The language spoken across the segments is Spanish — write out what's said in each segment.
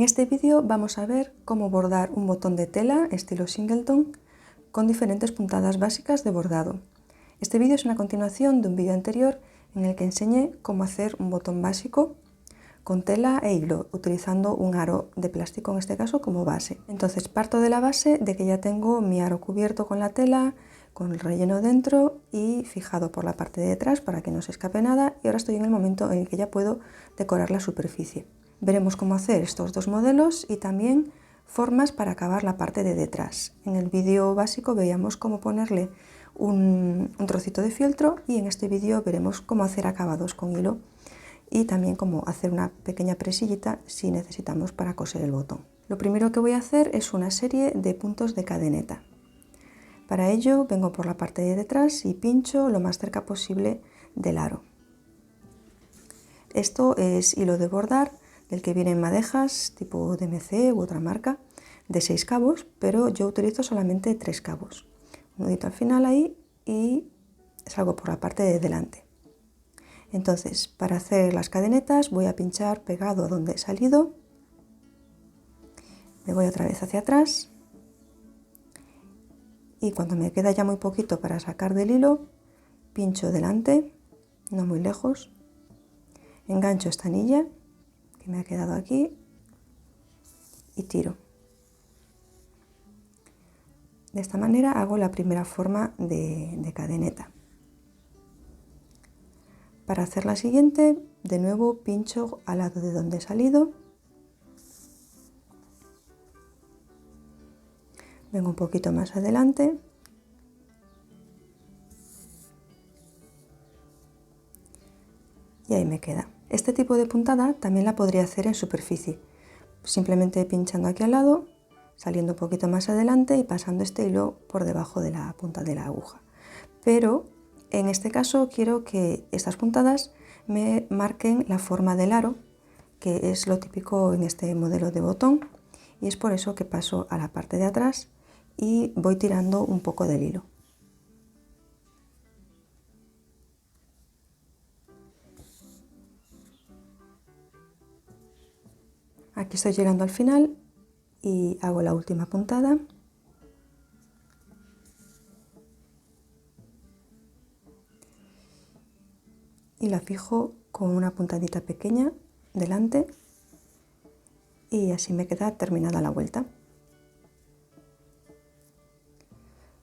este vídeo vamos a ver cómo bordar un botón de tela estilo singleton con diferentes puntadas básicas de bordado. Este vídeo es una continuación de un vídeo anterior en el que enseñé cómo hacer un botón básico con tela e hilo, utilizando un aro de plástico en este caso como base. Entonces parto de la base de que ya tengo mi aro cubierto con la tela, con el relleno dentro y fijado por la parte de detrás para que no se escape nada, y ahora estoy en el momento en el que ya puedo decorar la superficie. Veremos cómo hacer estos dos modelos y también formas para acabar la parte de detrás. En el vídeo básico veíamos cómo ponerle un trocito de fieltro y en este vídeo veremos cómo hacer acabados con hilo y también cómo hacer una pequeña presillita si necesitamos para coser el botón. Lo primero que voy a hacer es una serie de puntos de cadeneta. Para ello vengo por la parte de detrás y pincho lo más cerca posible del aro. Esto es hilo de bordar, del que vienen madejas tipo DMC u otra marca, de 6 cabos, pero yo utilizo solamente 3 cabos. Un nudito al final ahí y salgo por la parte de delante. Entonces, para hacer las cadenetas voy a pinchar pegado a donde he salido, me voy otra vez hacia atrás y cuando me queda ya muy poquito para sacar del hilo, pincho delante, no muy lejos, engancho esta anilla que me ha quedado aquí y tiro. De esta manera hago la primera forma de cadeneta. Para hacer la siguiente, de nuevo pincho al lado de donde he salido, vengo un poquito más adelante y ahí me queda. Este tipo de puntada también la podría hacer en superficie, simplemente pinchando aquí al lado, saliendo un poquito más adelante y pasando este hilo por debajo de la punta de la aguja. Pero en este caso quiero que estas puntadas me marquen la forma del aro, que es lo típico en este modelo de botón, y es por eso que paso a la parte de atrás y voy tirando un poco del hilo. Aquí estoy llegando al final y hago la última puntada. Y la fijo con una puntadita pequeña delante y así me queda terminada la vuelta.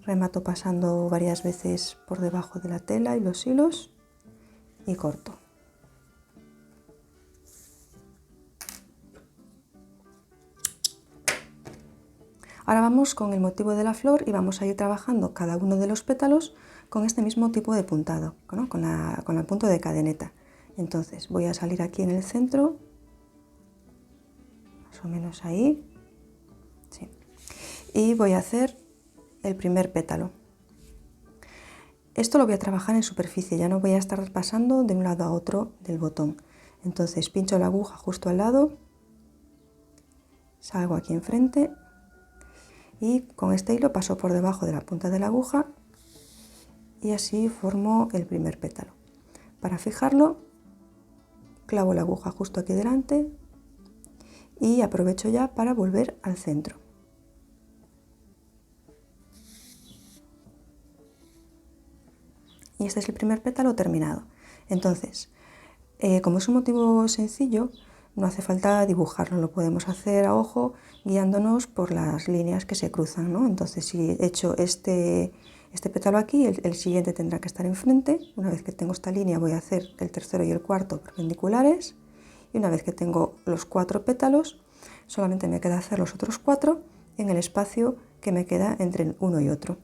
Remato pasando varias veces por debajo de la tela y los hilos y corto. Ahora vamos con el motivo de la flor y vamos a ir trabajando cada uno de los pétalos con este mismo tipo de puntado, ¿no? con el punto de cadeneta. Entonces voy a salir aquí en el centro, más o menos ahí, sí. Y voy a hacer el primer pétalo. Esto lo voy a trabajar en superficie, ya no voy a estar pasando de un lado a otro del botón. Entonces pincho la aguja justo al lado, salgo aquí enfrente y con este hilo paso por debajo de la punta de la aguja y así formo el primer pétalo. Para fijarlo, clavo la aguja justo aquí delante y aprovecho ya para volver al centro. Y este es el primer pétalo terminado. Entonces, como es un motivo sencillo, no hace falta dibujarlo, lo podemos hacer a ojo guiándonos por las líneas que se cruzan, ¿no? Entonces, si he hecho este pétalo aquí, el siguiente tendrá que estar enfrente. Una vez que tengo esta línea voy a hacer el tercero y el cuarto perpendiculares y una vez que tengo los 4 pétalos, solamente me queda hacer los otros 4 en el espacio que me queda entre uno y otro.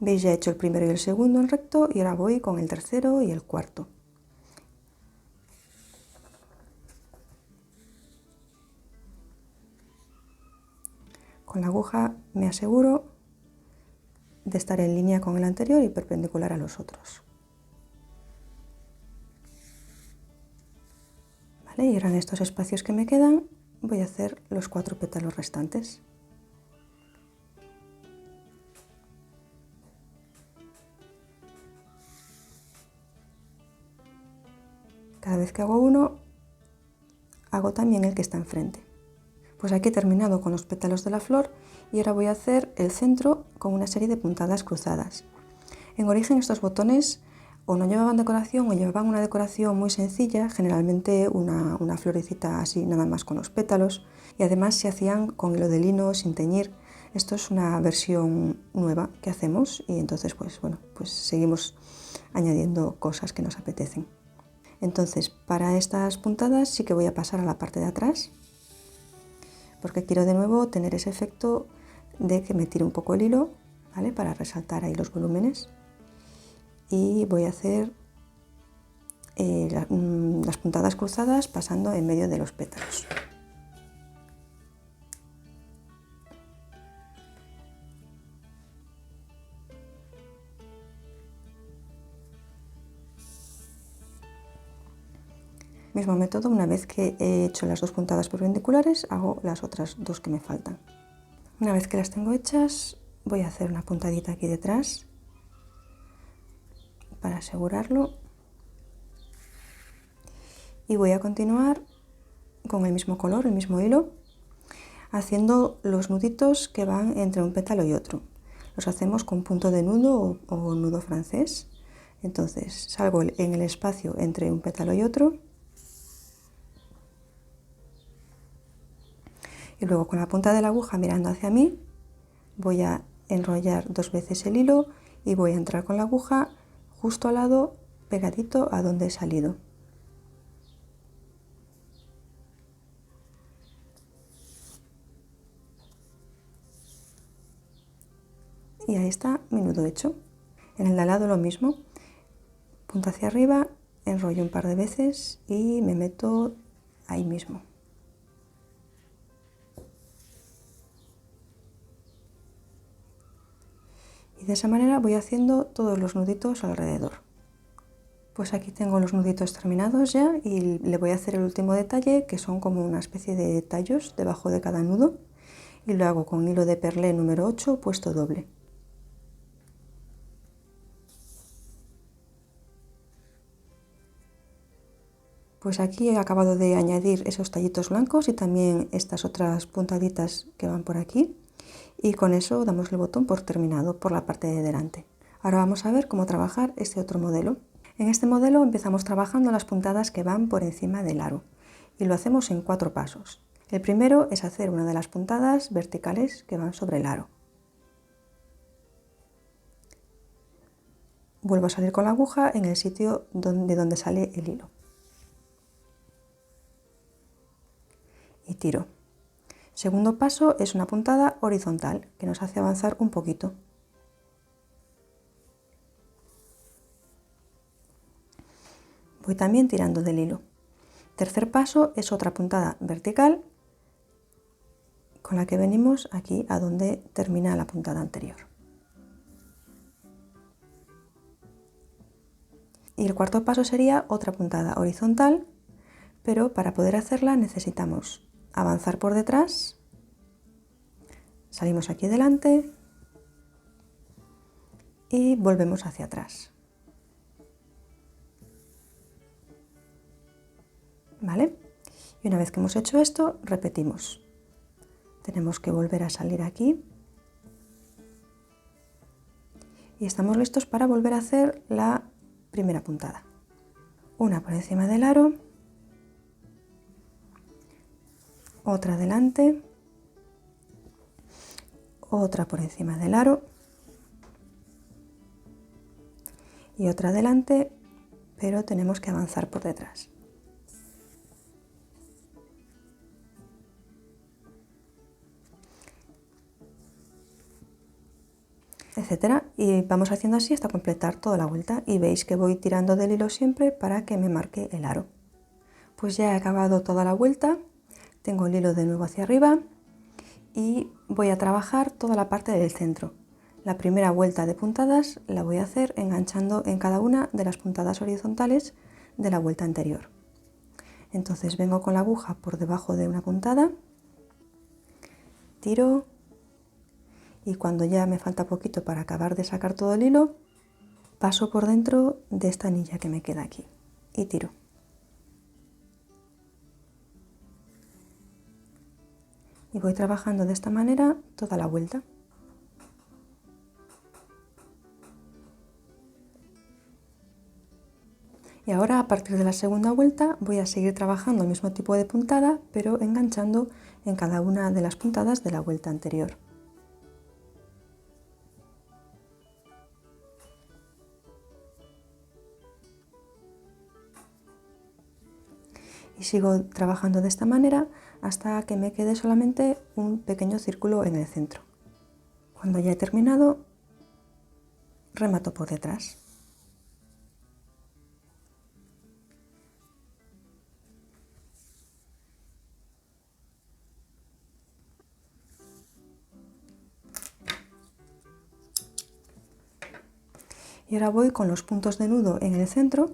Veis, ya he hecho el primero y el segundo en recto y ahora voy con el tercero y el cuarto. Con la aguja me aseguro de estar en línea con el anterior y perpendicular a los otros. ¿Vale? Y ahora en estos espacios que me quedan voy a hacer los 4 pétalos restantes. Cada vez que hago uno, hago también el que está enfrente. Pues aquí he terminado con los pétalos de la flor y ahora voy a hacer el centro con una serie de puntadas cruzadas. En origen estos botones o no llevaban decoración o llevaban una decoración muy sencilla, generalmente una florecita así nada más con los pétalos, y además se hacían con hilo de lino sin teñir. Esto es una versión nueva que hacemos y entonces pues seguimos añadiendo cosas que nos apetecen. Entonces para estas puntadas sí que voy a pasar a la parte de atrás, porque quiero de nuevo tener ese efecto de que me tire un poco el hilo, ¿vale? Para resaltar ahí los volúmenes. Y voy a hacer las puntadas cruzadas pasando en medio de los pétalos. Mismo método, una vez que he hecho las 2 puntadas perpendiculares, hago las otras 2 que me faltan. Una vez que las tengo hechas, voy a hacer una puntadita aquí detrás para asegurarlo. Y voy a continuar con el mismo color, el mismo hilo, haciendo los nuditos que van entre un pétalo y otro. Los hacemos con punto de nudo o nudo francés. Entonces salgo en el espacio entre un pétalo y otro. Y luego con la punta de la aguja mirando hacia mí, voy a enrollar 2 veces el hilo y voy a entrar con la aguja justo al lado, pegadito a donde he salido. Y ahí está mi nudo hecho. En el de al lado lo mismo, punta hacia arriba, enrollo un par de veces y me meto ahí mismo. Y de esa manera voy haciendo todos los nuditos alrededor. Pues aquí tengo los nuditos terminados ya y le voy a hacer el último detalle, que son como una especie de tallos debajo de cada nudo, y lo hago con hilo de perlé número 8 puesto doble. Pues aquí he acabado de añadir esos tallitos blancos y también estas otras puntaditas que van por aquí, y con eso damos el botón por terminado por la parte de delante. Ahora vamos a ver cómo trabajar este otro modelo. En este modelo empezamos trabajando las puntadas que van por encima del aro y lo hacemos en 4 pasos. El primero es hacer una de las puntadas verticales que van sobre el aro. Vuelvo a salir con la aguja en el sitio de donde sale el hilo. Y tiro. Segundo paso es una puntada horizontal que nos hace avanzar un poquito. Voy también tirando del hilo. Tercer paso es otra puntada vertical con la que venimos aquí a donde termina la puntada anterior. Y el cuarto paso sería otra puntada horizontal, pero para poder hacerla necesitamos avanzar por detrás, salimos aquí delante y volvemos hacia atrás. ¿Vale? Y una vez que hemos hecho esto, repetimos. Tenemos que volver a salir aquí y estamos listos para volver a hacer la primera puntada. Una por encima del aro, otra delante, otra por encima del aro y otra delante, pero tenemos que avanzar por detrás. Etcétera, y vamos haciendo así hasta completar toda la vuelta y veis que voy tirando del hilo siempre para que me marque el aro. Pues ya he acabado toda la vuelta, tengo el hilo de nuevo hacia arriba y voy a trabajar toda la parte del centro. La primera vuelta de puntadas la voy a hacer enganchando en cada una de las puntadas horizontales de la vuelta anterior. Entonces vengo con la aguja por debajo de una puntada, tiro y cuando ya me falta poquito para acabar de sacar todo el hilo, paso por dentro de esta anilla que me queda aquí y tiro. Y voy trabajando de esta manera toda la vuelta. Y ahora, a partir de la segunda vuelta, voy a seguir trabajando el mismo tipo de puntada, pero enganchando en cada una de las puntadas de la vuelta anterior. Y sigo trabajando de esta manera hasta que me quede solamente un pequeño círculo en el centro. Cuando ya he terminado, remato por detrás. Y ahora voy con los puntos de nudo en el centro,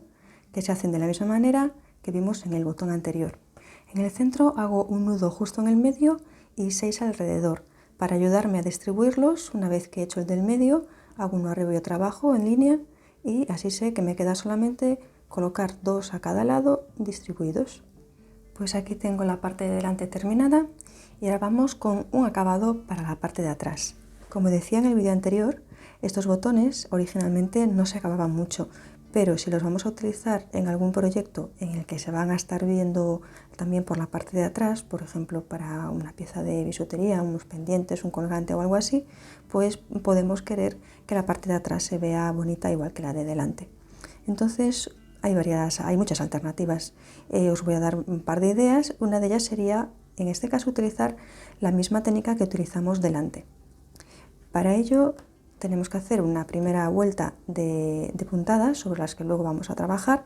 que se hacen de la misma manera que vimos en el botón anterior. En el centro hago un nudo justo en el medio y 6 alrededor. Para ayudarme a distribuirlos, una vez que he hecho el del medio, hago uno arriba y otro abajo en línea y así sé que me queda solamente colocar 2 a cada lado distribuidos. Pues aquí tengo la parte de delante terminada y ahora vamos con un acabado para la parte de atrás. Como decía en el vídeo anterior, estos botones originalmente no se acababan mucho, pero si los vamos a utilizar en algún proyecto en el que se van a estar viendo también por la parte de atrás, por ejemplo para una pieza de bisutería, unos pendientes, un colgante o algo así, pues podemos querer que la parte de atrás se vea bonita igual que la de delante. Entonces hay muchas alternativas. Os voy a dar un par de ideas. Una de ellas sería, en este caso, utilizar la misma técnica que utilizamos delante. Para ello tenemos que hacer una primera vuelta de puntadas sobre las que luego vamos a trabajar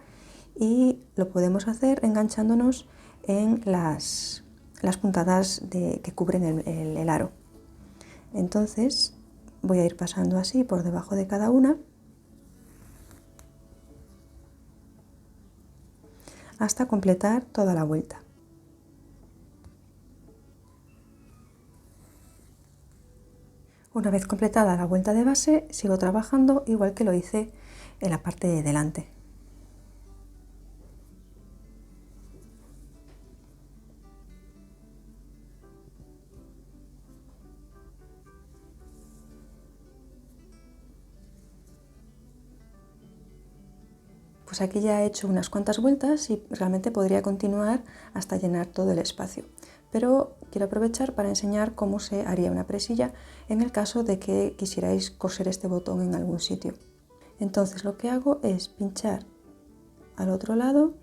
y lo podemos hacer enganchándonos en las puntadas que cubren el aro. Entonces voy a ir pasando así por debajo de cada una hasta completar toda la vuelta. Una vez completada la vuelta de base, sigo trabajando igual que lo hice en la parte de delante. Pues aquí ya he hecho unas cuantas vueltas y realmente podría continuar hasta llenar todo el espacio. Pero quiero aprovechar para enseñar cómo se haría una presilla en el caso de que quisierais coser este botón en algún sitio. Entonces lo que hago es pinchar al otro lado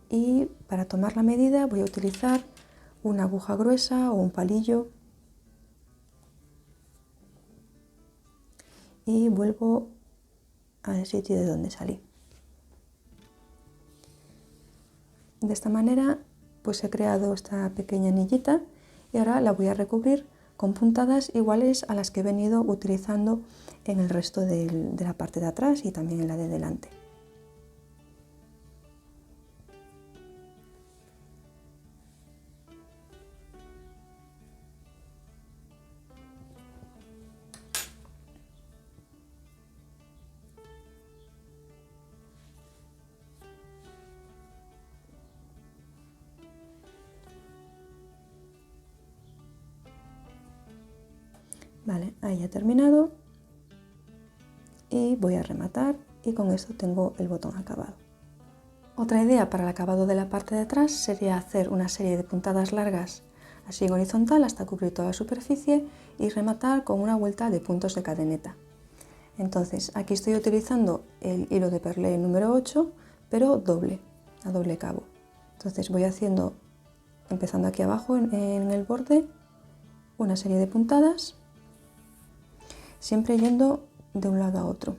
y para tomar la medida voy a utilizar una aguja gruesa o un palillo y vuelvo al sitio de donde salí. De esta manera pues he creado esta pequeña anillita y ahora la voy a recubrir con puntadas iguales a las que he venido utilizando en el resto de la parte de atrás y también en la de delante. Vale, ahí ya he terminado y voy a rematar y con esto tengo el botón acabado. Otra idea para el acabado de la parte de atrás sería hacer una serie de puntadas largas así en horizontal hasta cubrir toda la superficie y rematar con una vuelta de puntos de cadeneta. Entonces aquí estoy utilizando el hilo de perlé número 8 pero doble, a doble cabo. Entonces voy haciendo, empezando aquí abajo en el borde, una serie de puntadas, siempre yendo de un lado a otro.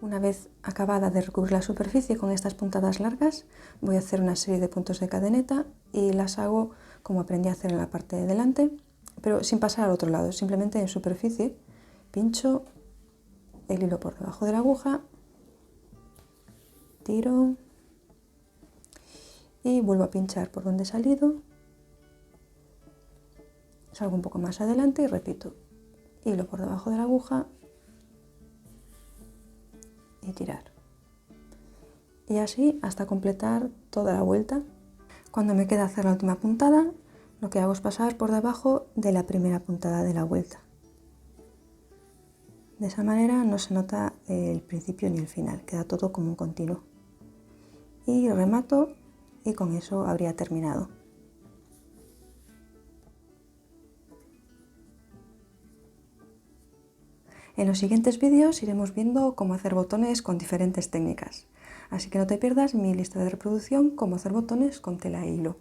Una vez acabada de recubrir la superficie con estas puntadas largas, voy a hacer una serie de puntos de cadeneta y las hago como aprendí a hacer en la parte de delante, pero sin pasar al otro lado, simplemente en superficie. Pincho el hilo por debajo de la aguja, tiro y vuelvo a pinchar por donde he salido, salgo un poco más adelante y repito, hilo por debajo de la aguja y tirar. Y así hasta completar toda la vuelta. Cuando me queda hacer la última puntada, lo que hago es pasar por debajo de la primera puntada de la vuelta. De esa manera no se nota el principio ni el final, queda todo como un continuo. Y remato y con eso habría terminado. En los siguientes vídeos iremos viendo cómo hacer botones con diferentes técnicas, así que no te pierdas mi lista de reproducción cómo hacer botones con tela e hilo.